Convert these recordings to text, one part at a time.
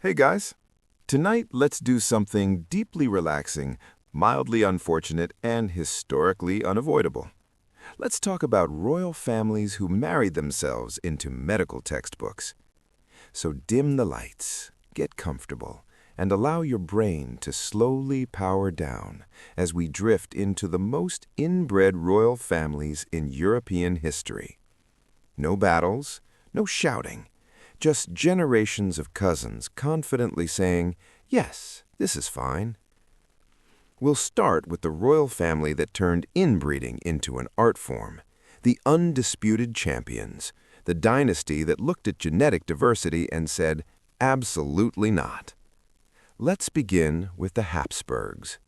Hey guys, tonight let's do something deeply relaxing, mildly unfortunate, and historically unavoidable. Let's talk about royal families who married themselves into medical textbooks. So dim the lights, get comfortable, and allow your brain to slowly power down as we drift into the most inbred royal families in European history. No battles, no shouting. Just generations of cousins confidently saying, yes, this is fine. We'll start with the royal family that turned inbreeding into an art form, the undisputed champions, the dynasty that looked at genetic diversity and said, absolutely not. Let's begin with the Habsburgs.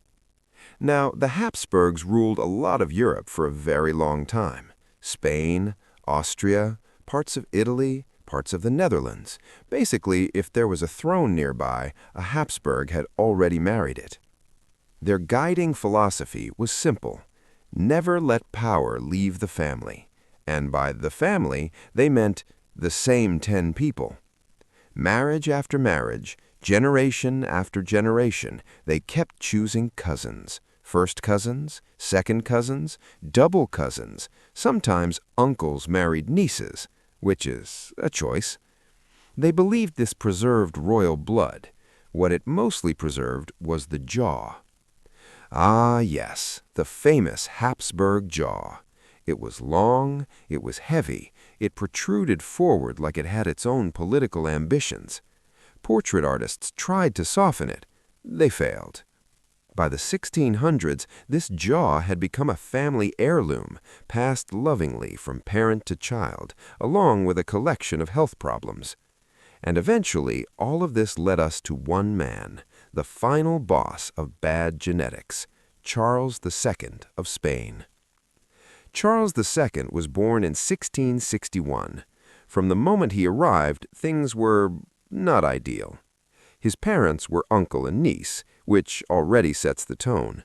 Now, the Habsburgs ruled a lot of Europe for a very long time. Spain, Austria, parts of Italy, parts of the Netherlands. Basically, if there was a throne nearby, a Habsburg had already married it. Their guiding philosophy was simple: never let power leave the family. And by the family, they meant the same 10 people. Marriage after marriage, generation after generation, they kept choosing cousins. First cousins, second cousins, double cousins. Sometimes uncles married nieces, which is a choice. They believed this preserved royal blood. What it mostly preserved was the jaw. Ah, yes, the famous Habsburg jaw. It was long, it was heavy, it protruded forward like it had its own political ambitions. Portrait artists tried to soften it. They failed. By the 1600s, this jaw had become a family heirloom, passed lovingly from parent to child, along with a collection of health problems. And eventually, all of this led us to one man, the final boss of bad genetics, Charles II of Spain. Charles II was born in 1661. From the moment he arrived, things were not ideal. His parents were uncle and niece, which already sets the tone.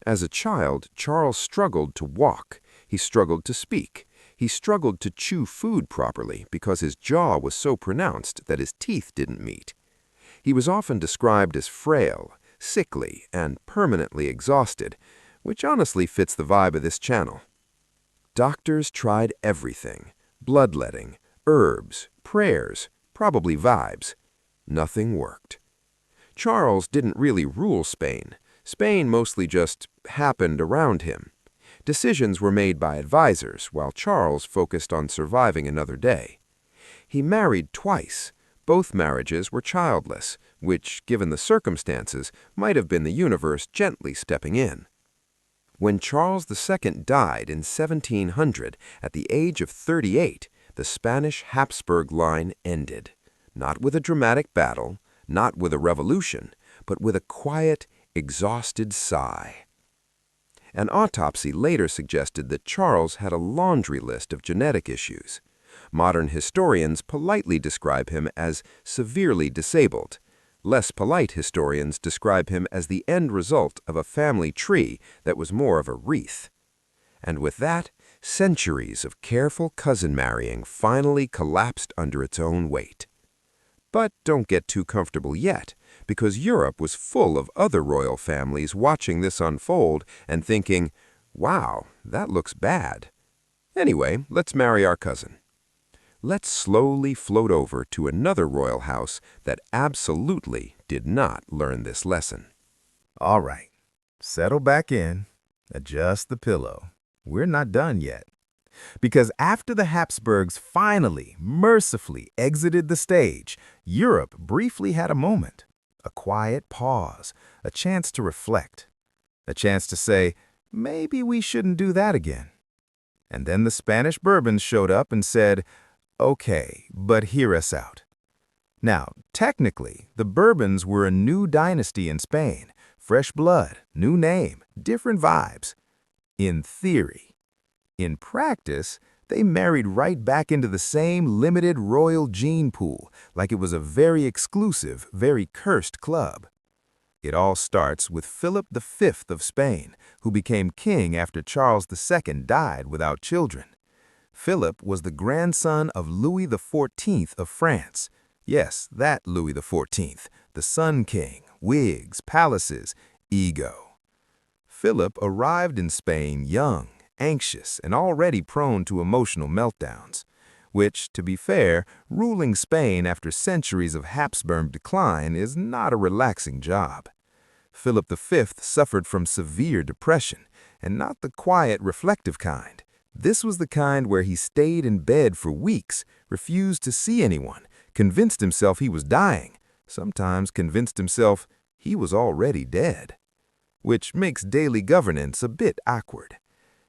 As a child, Charles struggled to walk. He struggled to speak. He struggled to chew food properly because his jaw was so pronounced that his teeth didn't meet. He was often described as frail, sickly, and permanently exhausted, which honestly fits the vibe of this channel. Doctors tried everything: bloodletting, herbs, prayers, probably vibes. Nothing worked. Charles didn't really rule Spain. Spain mostly just happened around him. Decisions were made by advisors, while Charles focused on surviving another day. He married twice. Both marriages were childless, which, given the circumstances, might have been the universe gently stepping in. When Charles II died in 1700, at the age of 38, the Spanish Habsburg line ended. Not with a dramatic battle, not with a revolution, but with a quiet, exhausted sigh. An autopsy later suggested that Charles had a laundry list of genetic issues. Modern historians politely describe him as severely disabled. Less polite historians describe him as the end result of a family tree that was more of a wreath. And with that, centuries of careful cousin marrying finally collapsed under its own weight. But don't get too comfortable yet, because Europe was full of other royal families watching this unfold and thinking, wow, that looks bad. Anyway, let's marry our cousin. Let's slowly float over to another royal house that absolutely did not learn this lesson. All right, settle back in, adjust the pillow. We're not done yet. Because after the Habsburgs finally, mercifully exited the stage, Europe briefly had a moment, a quiet pause, a chance to reflect, a chance to say, maybe we shouldn't do that again. And then the Spanish Bourbons showed up and said, okay, but hear us out. Now, technically, the Bourbons were a new dynasty in Spain, fresh blood, new name, different vibes. In theory. In practice, they married right back into the same limited royal gene pool, like it was a very exclusive, very cursed club. It all starts with Philip V of Spain, who became king after Charles II died without children. Philip was the grandson of Louis XIV of France. Yes, that Louis XIV, the Sun King, wigs, palaces, ego. Philip arrived in Spain young, anxious, and already prone to emotional meltdowns, which, to be fair, ruling Spain after centuries of Habsburg decline is not a relaxing job. Philip V suffered from severe depression, and not the quiet, reflective kind. This was the kind where he stayed in bed for weeks, refused to see anyone, convinced himself he was dying, sometimes convinced himself he was already dead, which makes daily governance a bit awkward.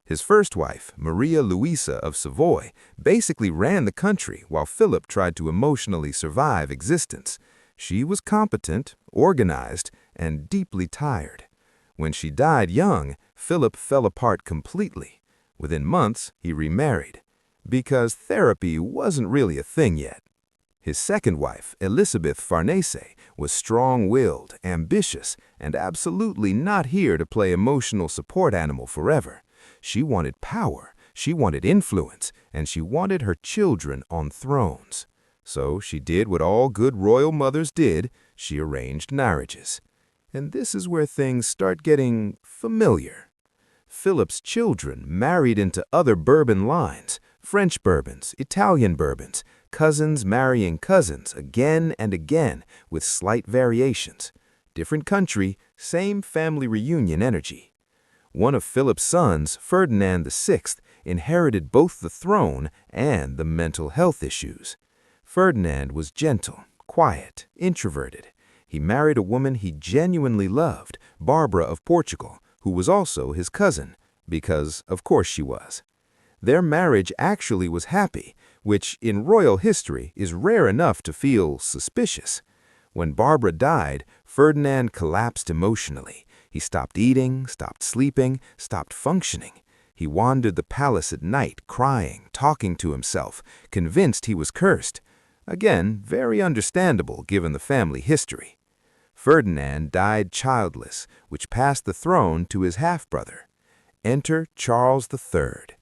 His first wife, Maria Luisa of Savoy, basically ran the country while Philip tried to emotionally survive existence. She was competent, organized, and deeply tired. When she died young, Philip fell apart completely. Within months, he remarried, because therapy wasn't really a thing yet. His second wife, Elizabeth Farnese, was strong-willed, ambitious, and absolutely not here to play emotional support animal forever. She wanted power, she wanted influence, and she wanted her children on thrones. So she did what all good royal mothers did, she arranged marriages. And this is where things start getting familiar. Philip's children married into other Bourbon lines, French Bourbons, Italian Bourbons, cousins marrying cousins again and again with slight variations. Different country, same family reunion energy. One of Philip's sons, Ferdinand VI, inherited both the throne and the mental health issues. Ferdinand was gentle, quiet, introverted. He married a woman he genuinely loved, Barbara of Portugal, who was also his cousin, because of course she was. Their marriage actually was happy, which in royal history is rare enough to feel suspicious. When Barbara died, Ferdinand collapsed emotionally. He stopped eating, stopped sleeping, stopped functioning. He wandered the palace at night, crying, talking to himself, convinced he was cursed. Again, very understandable given the family history. Ferdinand died childless, which passed the throne to his half-brother. Enter Charles III.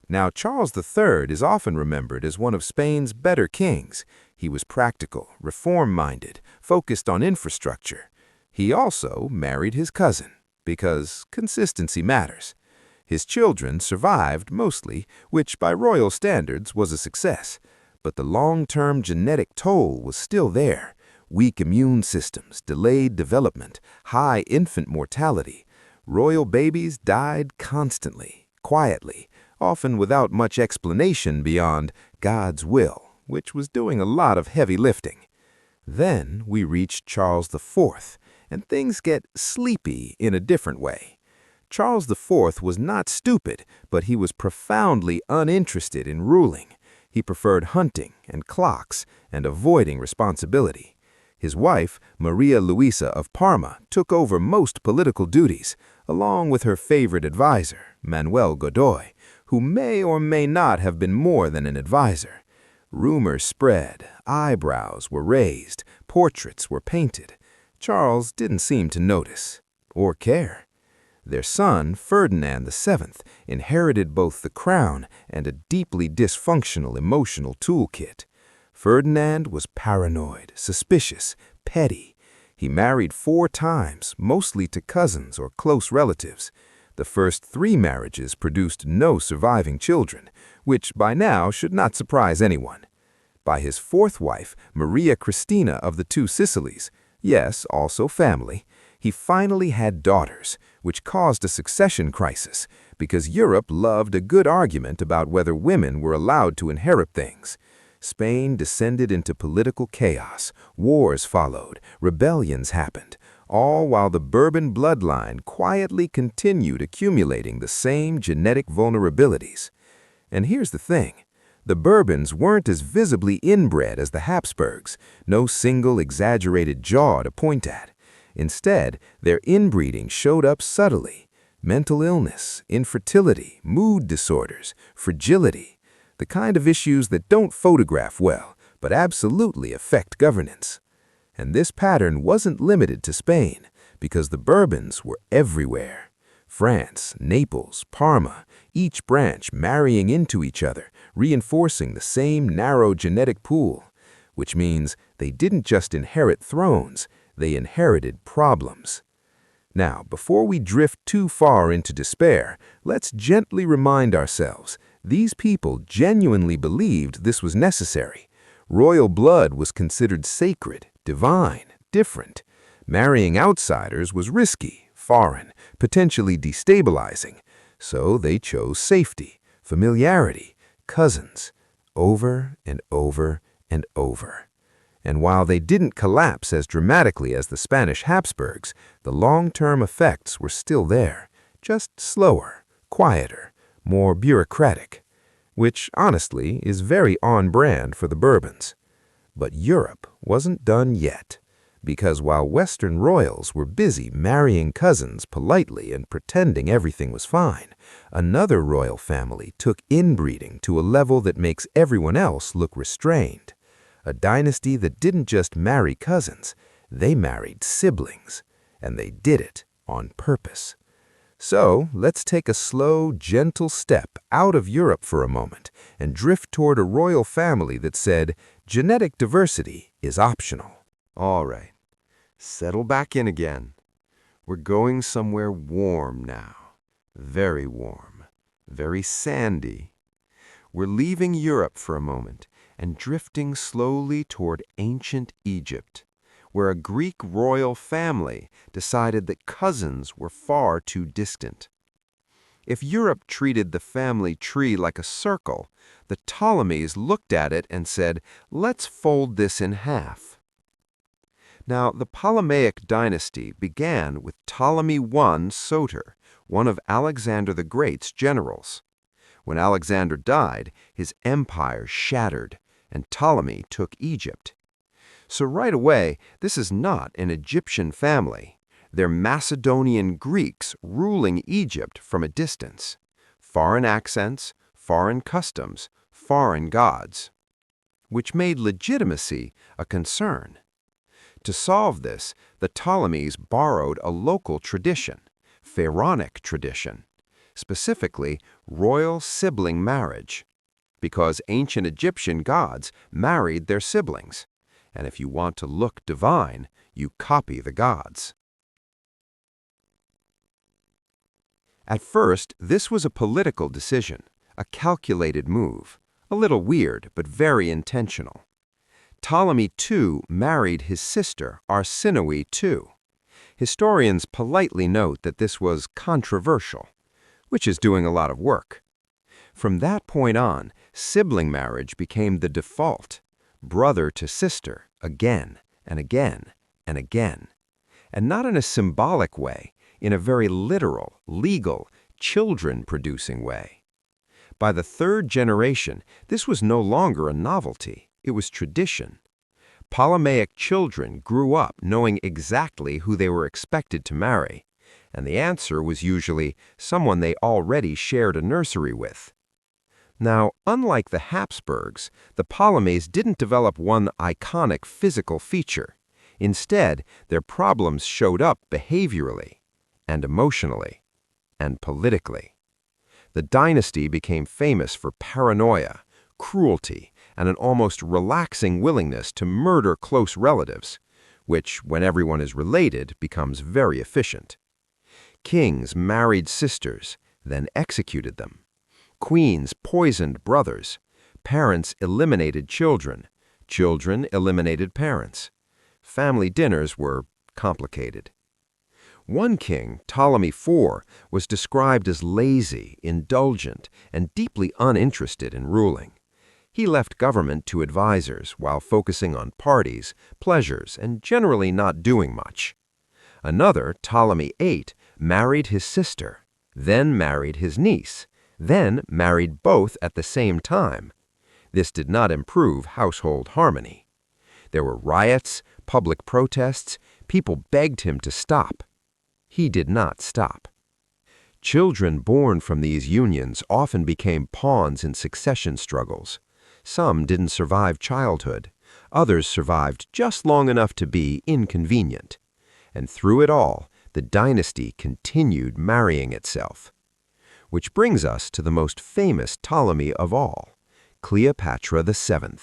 Now, Charles III is often remembered as one of Spain's better kings. He was practical, reform-minded, focused on infrastructure. He also married his cousin, because consistency matters. His children survived mostly, which by royal standards was a success. But the long-term genetic toll was still there. Weak immune systems, delayed development, high infant mortality. Royal babies died constantly, quietly, often without much explanation beyond God's will, which was doing a lot of heavy lifting. Then we reach Charles IV, and things get sleepy in a different way. Charles IV was not stupid, but he was profoundly uninterested in ruling. He preferred hunting and clocks and avoiding responsibility. His wife, Maria Luisa of Parma, took over most political duties, along with her favorite advisor, Manuel Godoy, who may or may not have been more than an advisor. Rumors spread, eyebrows were raised, portraits were painted. Charles didn't seem to notice or care. Their son, Ferdinand VII, inherited both the crown and a deeply dysfunctional emotional toolkit. Ferdinand was paranoid, suspicious, petty. He married 4 times, mostly to cousins or close relatives. The first 3 marriages produced no surviving children, which by now should not surprise anyone. By his 4th wife, Maria Cristina of the 2 Sicilies, yes, also family, he finally had daughters, which caused a succession crisis because Europe loved a good argument about whether women were allowed to inherit things. Spain descended into political chaos, wars followed, rebellions happened, all while the Bourbon bloodline quietly continued accumulating the same genetic vulnerabilities. And here's the thing. The Bourbons weren't as visibly inbred as the Habsburgs, no single exaggerated jaw to point at. Instead, their inbreeding showed up subtly. Mental illness, infertility, mood disorders, fragility, the kind of issues that don't photograph well, but absolutely affect governance. And this pattern wasn't limited to Spain, because the Bourbons were everywhere. France, Naples, Parma, each branch marrying into each other, reinforcing the same narrow genetic pool, which means they didn't just inherit thrones, they inherited problems. Now, before we drift too far into despair, let's gently remind ourselves, these people genuinely believed this was necessary. Royal blood was considered sacred, divine, different. Marrying outsiders was risky, foreign, potentially destabilizing. So they chose safety, familiarity, cousins, over and over and over. And while they didn't collapse as dramatically as the Spanish Habsburgs, the long-term effects were still there, just slower, quieter, more bureaucratic, which honestly is very on-brand for the Bourbons. But Europe wasn't done yet, because while Western royals were busy marrying cousins politely and pretending everything was fine, another royal family took inbreeding to a level that makes everyone else look restrained. A dynasty that didn't just marry cousins, they married siblings, and they did it on purpose. So let's take a slow, gentle step out of Europe for a moment and drift toward a royal family that said genetic diversity is optional. All right, settle back in again. We're going somewhere warm now. Very warm, very sandy. We're leaving Europe for a moment and drifting slowly toward ancient Egypt, where a Greek royal family decided that cousins were far too distant. If Europe treated the family tree like a circle, the Ptolemies looked at it and said, "Let's fold this in half." Now, the Ptolemaic dynasty began with Ptolemy I Soter, one of Alexander the Great's generals. When Alexander died, his empire shattered, and Ptolemy took Egypt. So right away, this is not an Egyptian family. They're Macedonian Greeks ruling Egypt from a distance. Foreign accents, foreign customs, foreign gods. Which made legitimacy a concern. To solve this, the Ptolemies borrowed a local tradition, pharaonic tradition, specifically royal sibling marriage, because ancient Egyptian gods married their siblings, and if you want to look divine, you copy the gods. At first, this was a political decision, a calculated move, a little weird but very intentional. Ptolemy II married his sister Arsinoe II. Historians politely note that this was controversial, which is doing a lot of work. From that point on, sibling marriage became the default, brother to sister, again and again and again. And not in a symbolic way, in a very literal, legal, children-producing way. By the third generation, this was no longer a novelty, it was tradition. Ptolemaic children grew up knowing exactly who they were expected to marry, and the answer was usually someone they already shared a nursery with. Now, unlike the Habsburgs, the Ptolemies didn't develop one iconic physical feature. Instead, their problems showed up behaviorally, and emotionally, and politically. The dynasty became famous for paranoia, cruelty, and an almost relaxing willingness to murder close relatives, which, when everyone is related, becomes very efficient. Kings married sisters, then executed them. Queens poisoned brothers. Parents eliminated children. Children eliminated parents. Family dinners were complicated. One king, Ptolemy IV, was described as lazy, indulgent, and deeply uninterested in ruling. He left government to advisors while focusing on parties, pleasures, and generally not doing much. Another, Ptolemy VIII, married his sister, then married his niece, then married both at the same time. This did not improve household harmony. There were riots, public protests, people begged him to stop. He did not stop. Children born from these unions often became pawns in succession struggles. Some didn't survive childhood. Others survived just long enough to be inconvenient. And through it all, the dynasty continued marrying itself. Which brings us to the most famous Ptolemy of all, Cleopatra VII.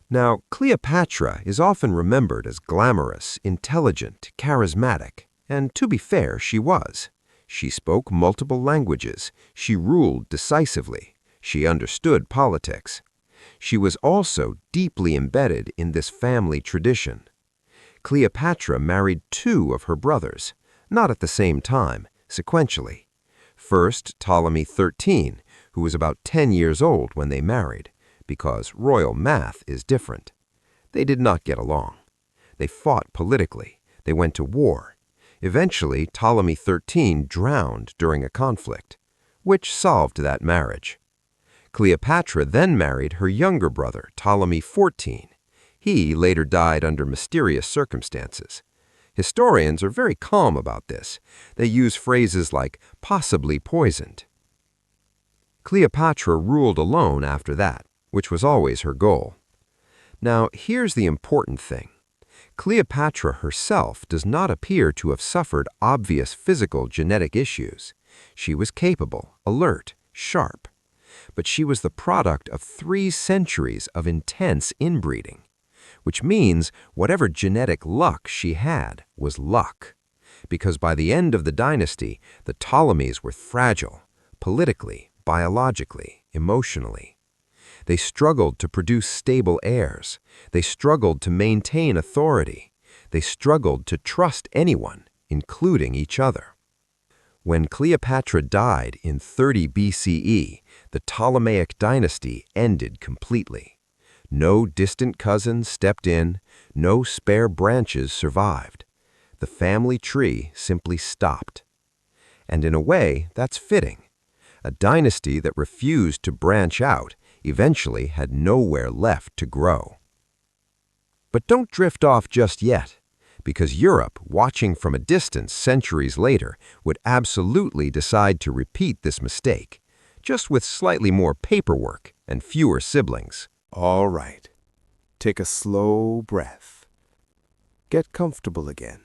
Now, Cleopatra is often remembered as glamorous, intelligent, charismatic, and to be fair, she was. She spoke multiple languages, she ruled decisively, she understood politics. She was also deeply embedded in this family tradition. Cleopatra married two of her brothers, not at the same time, sequentially. First, Ptolemy XIII, who was about 10 years old when they married, because royal math is different. They did not get along. They fought politically. They went to war. Eventually, Ptolemy XIII drowned during a conflict, which solved that marriage. Cleopatra then married her younger brother, Ptolemy XIV. He later died under mysterious circumstances. Historians are very calm about this. They use phrases like possibly poisoned. Cleopatra ruled alone after that, which was always her goal. Now, here's the important thing. Cleopatra herself does not appear to have suffered obvious physical genetic issues. She was capable, alert, sharp. But she was the product of 3 centuries of intense inbreeding, which means whatever genetic luck she had was luck. Because by the end of the dynasty, the Ptolemies were fragile, politically, biologically, emotionally. They struggled to produce stable heirs. They struggled to maintain authority. They struggled to trust anyone, including each other. When Cleopatra died in 30 BCE, the Ptolemaic dynasty ended completely. No distant cousins stepped in, no spare branches survived. The family tree simply stopped. And in a way, that's fitting. A dynasty that refused to branch out eventually had nowhere left to grow. But don't drift off just yet, because Europe, watching from a distance centuries later, would absolutely decide to repeat this mistake, just with slightly more paperwork and fewer siblings. All right. Take a slow breath. Get comfortable again.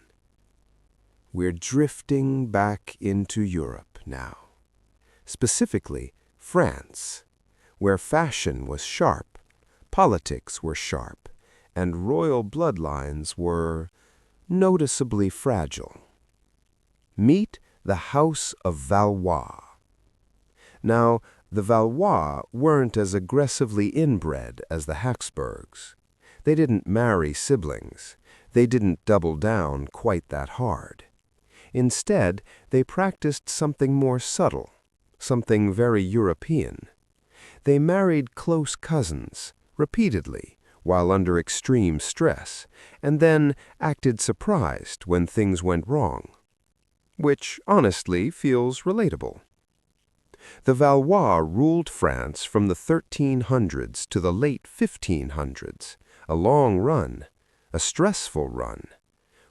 We're drifting back into Europe now. Specifically, France, where fashion was sharp, politics were sharp, and royal bloodlines were noticeably fragile. Meet the House of Valois. Now, the Valois weren't as aggressively inbred as the Habsburgs. They didn't marry siblings. They didn't double down quite that hard. Instead, they practiced something more subtle, something very European. They married close cousins, repeatedly, while under extreme stress, and then acted surprised when things went wrong. Which, honestly, feels relatable. The Valois ruled France from the 1300s to the late 1500s, a long run, a stressful run.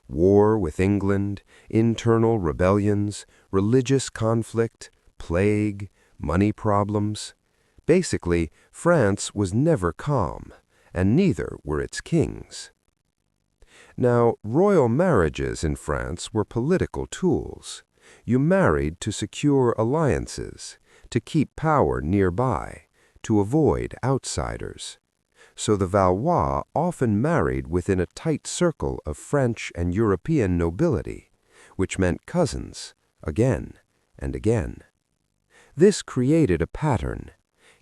War with England, internal rebellions, religious conflict, plague, money problems. Basically, France was never calm, and neither were its kings. Now, royal marriages in France were political tools. You married to secure alliances, to keep power nearby, to avoid outsiders. So the Valois often married within a tight circle of French and European nobility, which meant cousins, again and again. This created a pattern.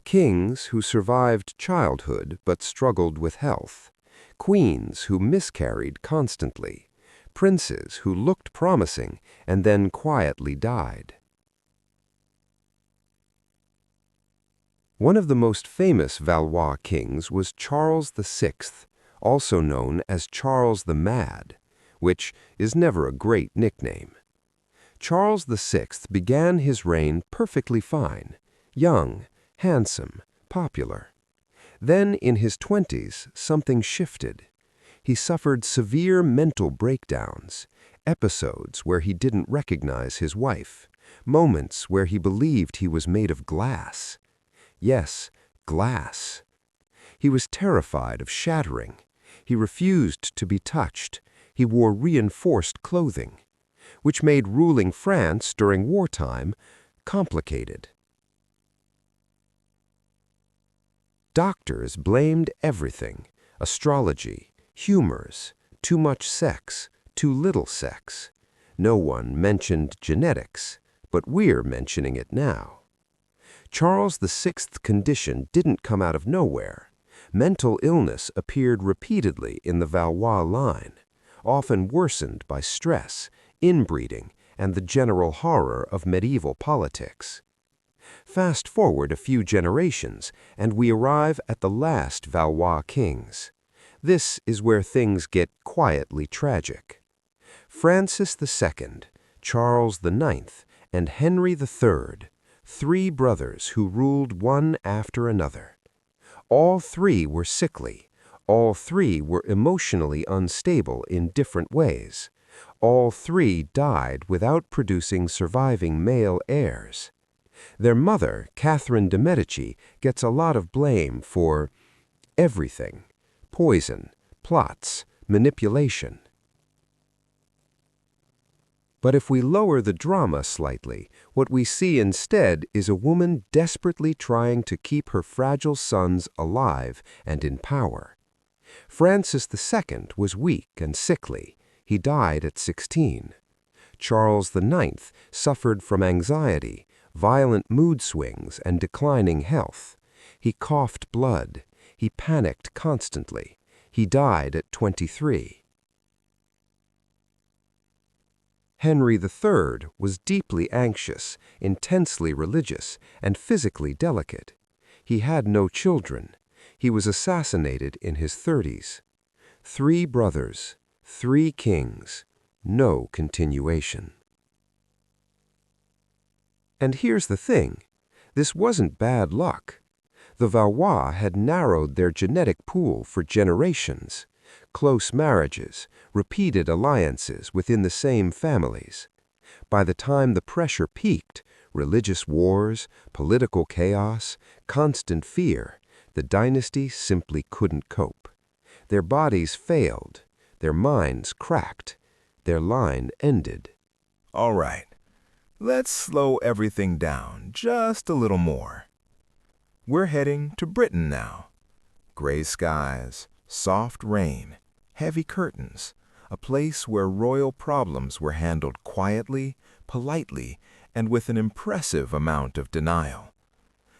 Kings who survived childhood but struggled with health, queens who miscarried constantly, princes who looked promising and then quietly died. One of the most famous Valois kings was Charles VI, also known as Charles the Mad, which is never a great nickname. Charles VI began his reign perfectly fine, young, handsome, popular. Then, in his 20s, something shifted. He suffered severe mental breakdowns, episodes where he didn't recognize his wife, moments where he believed he was made of glass. Yes, glass. He was terrified of shattering. He refused to be touched. He wore reinforced clothing, which made ruling France during wartime complicated. Doctors blamed everything, astrology, humors, too much sex, too little sex. No one mentioned genetics, but we're mentioning it now. Charles VI's condition didn't come out of nowhere. Mental illness appeared repeatedly in the Valois line, often worsened by stress, inbreeding, and the general horror of medieval politics. Fast forward a few generations, and we arrive at the last Valois kings. This is where things get quietly tragic. Francis II, Charles IX, and Henry III, three brothers who ruled one after another. All three were sickly. All three were emotionally unstable in different ways. All three died without producing surviving male heirs. Their mother, Catherine de' Medici, gets a lot of blame for everything: poison, plots, manipulation. But if we lower the drama slightly, what we see instead is a woman desperately trying to keep her fragile sons alive and in power. Francis II was weak and sickly. He died at 16. Charles IX suffered from anxiety, violent mood swings, and declining health. He coughed blood. He panicked constantly. He died at 23. Henry III was deeply anxious, intensely religious, and physically delicate. He had no children. He was assassinated in his 30s. 3 brothers, 3 kings, no continuation. And here's the thing. This wasn't bad luck. The Valois had narrowed their genetic pool for generations. Close marriages, repeated alliances within the same families. By the time the pressure peaked, religious wars, political chaos, constant fear, the dynasty simply couldn't cope. Their bodies failed, their minds cracked, their line ended. All right, let's slow everything down just a little more. We're heading to Britain now. Gray skies, soft rain, heavy curtains, a place where royal problems were handled quietly, politely, and with an impressive amount of denial.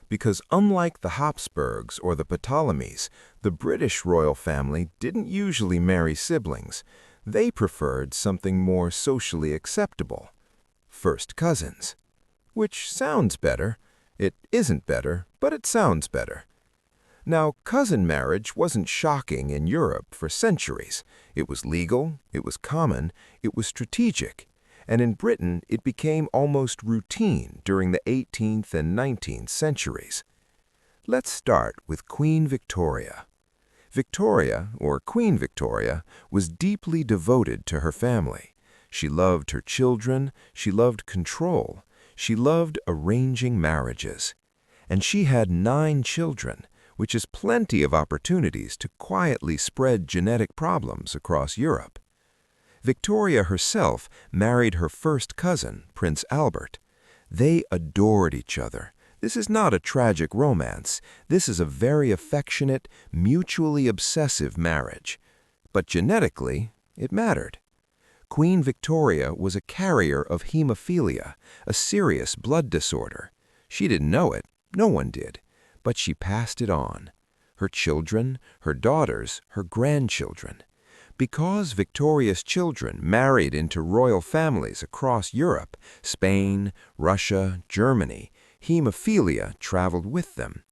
Because unlike the Habsburgs or the Ptolemies, the British royal family didn't usually marry siblings. They preferred something more socially acceptable: first cousins. Which sounds better. It isn't better, but it sounds better. Now, cousin marriage wasn't shocking in Europe for centuries. It was legal, it was common, it was strategic. And in Britain, it became almost routine during the 18th and 19th centuries. Let's start with Queen Victoria. Victoria, or Queen Victoria, was deeply devoted to her family. She loved her children, she loved control, she loved arranging marriages. And she had 9 children, which is plenty of opportunities to quietly spread genetic problems across Europe. Victoria herself married her first cousin, Prince Albert. They adored each other. This is not a tragic romance. This is a very affectionate, mutually obsessive marriage. But genetically, it mattered. Queen Victoria was a carrier of hemophilia, a serious blood disorder. She didn't know it. No one did. But she passed it on. Her children, her daughters, her grandchildren. Because Victoria's children married into royal families across Europe, Spain, Russia, Germany, hemophilia traveled with them.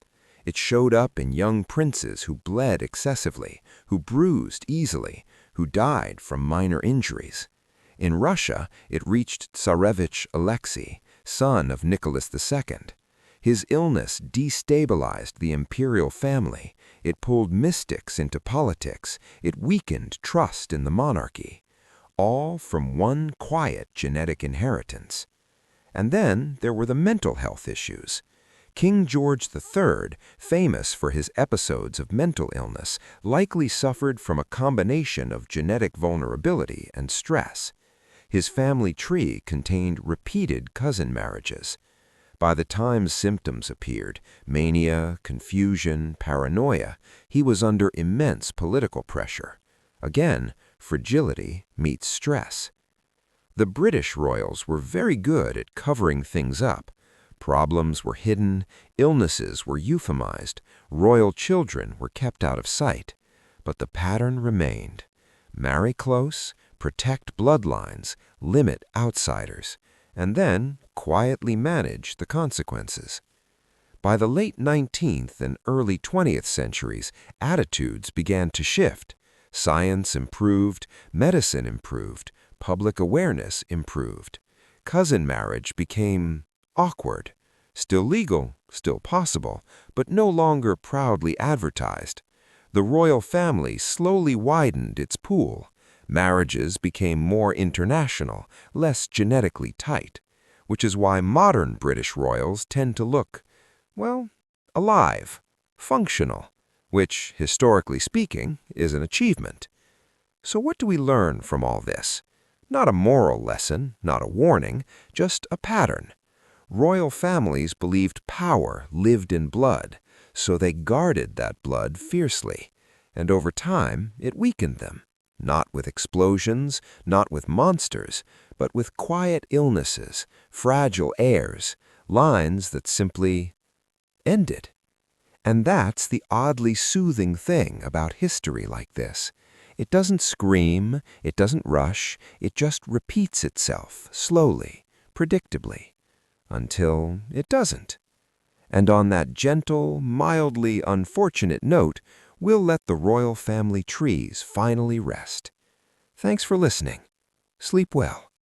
It showed up in young princes who bled excessively, who bruised easily, who died from minor injuries. In Russia, it reached Tsarevich Alexei, son of Nicholas II. His illness destabilized the imperial family. It pulled mystics into politics. It weakened trust in the monarchy. All from one quiet genetic inheritance. And then there were the mental health issues. King George III, famous for his episodes of mental illness, likely suffered from a combination of genetic vulnerability and stress. His family tree contained repeated cousin marriages. By the time symptoms appeared, mania, confusion, paranoia, he was under immense political pressure. Again, fragility meets stress. The British royals were very good at covering things up. Problems were hidden, illnesses were euphemized, royal children were kept out of sight. But the pattern remained. Marry close, protect bloodlines, limit outsiders, and then quietly manage the consequences. By the late 19th and early 20th centuries, attitudes began to shift. Science improved, medicine improved, public awareness improved. Cousin marriage became awkward. Still legal, still possible, but no longer proudly advertised. The royal family slowly widened its pool. Marriages became more international, less genetically tight, which is why modern British royals tend to look, well, alive, functional, which, historically speaking, is an achievement. So what do we learn from all this? Not a moral lesson, not a warning, just a pattern. Royal families believed power lived in blood, so they guarded that blood fiercely, and over time it weakened them. Not with explosions, not with monsters, but with quiet illnesses, fragile heirs, lines that simply ended. And that's the oddly soothing thing about history like this. It doesn't scream, it doesn't rush, it just repeats itself slowly, predictably, until it doesn't. And on that gentle, mildly unfortunate note, we'll let the royal family trees finally rest. Thanks for listening. Sleep well.